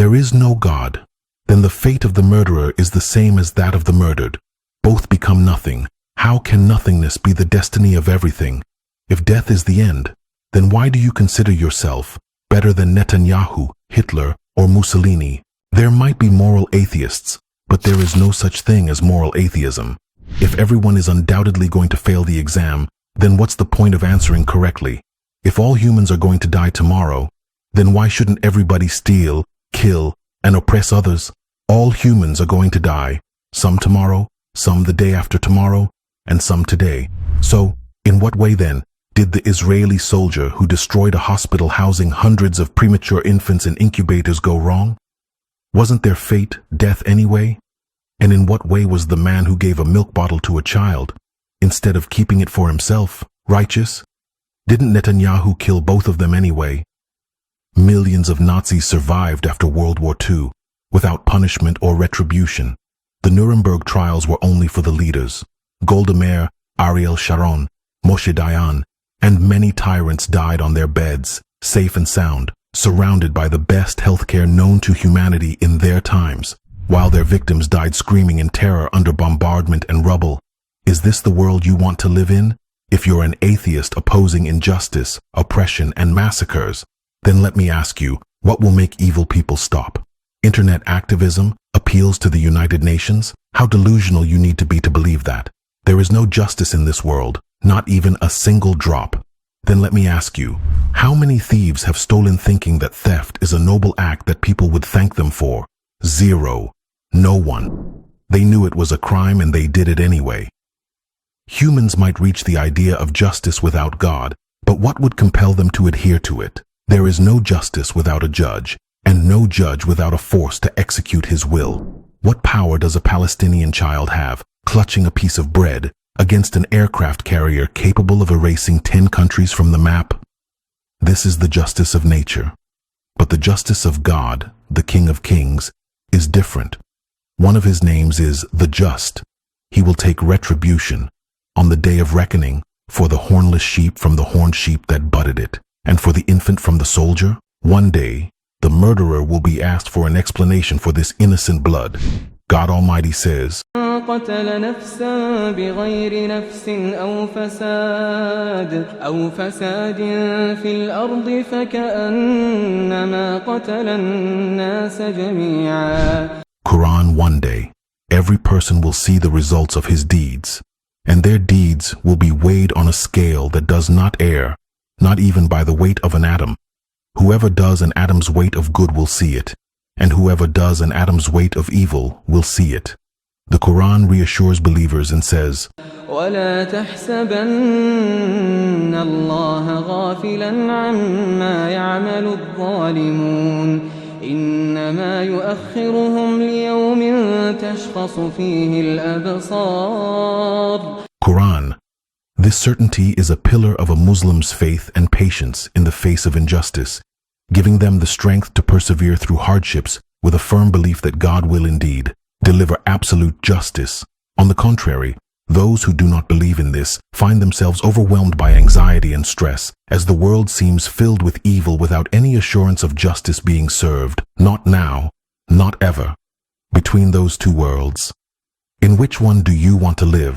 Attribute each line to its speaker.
Speaker 1: there is no God, then the fate of the murderer is the same as that of the murdered. Both become nothing. How can nothingness be the destiny of everything? If death is the end, then why do you consider yourself better than Netanyahu, Hitler, or Mussolini? There might be moral atheists, but there is no such thing as moral atheism. If everyone is undoubtedly going to fail the exam, then what's the point of answering correctly? If all humans are going to die tomorrow, then why shouldn't everybody steal, kill, and oppress others? All humans are going to die, some tomorrow, some the day after tomorrow, and some today. So, in what way then did the Israeli soldier who destroyed a hospital housing hundreds of premature infants in incubators go wrong? Wasn't their fate death anyway? And in what way was the man who gave a milk bottle to a child, instead of keeping it for himself, righteous? Didn't Netanyahu kill both of them anyway? Millions of Nazis survived after World War II, without punishment or retribution. The Nuremberg trials were only for the leaders. Golda Meir, Ariel Sharon, Moshe Dayan, and many tyrants died on their beds, safe and sound, surrounded by the best healthcare known to humanity in their times, while their victims died screaming in terror under bombardment and rubble. Is this the world you want to live in? If you're an atheist opposing injustice, oppression, and massacres, then let me ask you, what will make evil people stop? Internet activism? Appeals to the United Nations? How delusional you need to be to believe that. There is no justice in this world, not even a single drop. Then let me ask you, how many thieves have stolen thinking that theft is a noble act that people would thank them for? Zero. No one. They knew it was a crime and they did it anyway. Humans might reach the idea of justice without God, but what would compel them to adhere to it? There is no justice without a judge, and no judge without a force to execute his will. What power does a Palestinian child have, clutching a piece of bread, against an aircraft carrier capable of erasing 10 countries from the map? This is the justice of nature. But the justice of God, the King of Kings, is different. One of his names is the Just. He will take retribution on the day of reckoning for the hornless sheep from the horned sheep that butted it, and for the infant from the soldier. One day, the murderer will be asked for an explanation for this innocent blood. God Almighty says,
Speaker 2: قتل نفسا بغير نفس أو فساد في الأرض فكأنما قتل الناس جميعا.
Speaker 1: Quran. One day, every person will see the results of his deeds, and their deeds will be weighed on a scale that does not err, not even by the weight of an atom. Whoever does an atom's weight of good will see it, and whoever does an atom's weight of evil will see it. The Quran reassures believers and says,
Speaker 2: وَلَا تَحْسَبَنَّ اللَّهَ غَافِلًا عَمَّا يَعْمَلُ الظَّالِمُونَ إِنَّمَا يُؤَخِّرُهُمْ لِيَوْمٍ تَشْخَصُ فِيهِ الْأَبْصَارُ.
Speaker 1: Quran. This certainty is a pillar of a Muslim's faith and patience in the face of injustice, giving them the strength to persevere through hardships with a firm belief that God will indeed deliver absolute justice. On the contrary, those who do not believe in this find themselves overwhelmed by anxiety and stress, as the world seems filled with evil without any assurance of justice being served, not now, not ever. Between those two worlds, in which one do you want to live?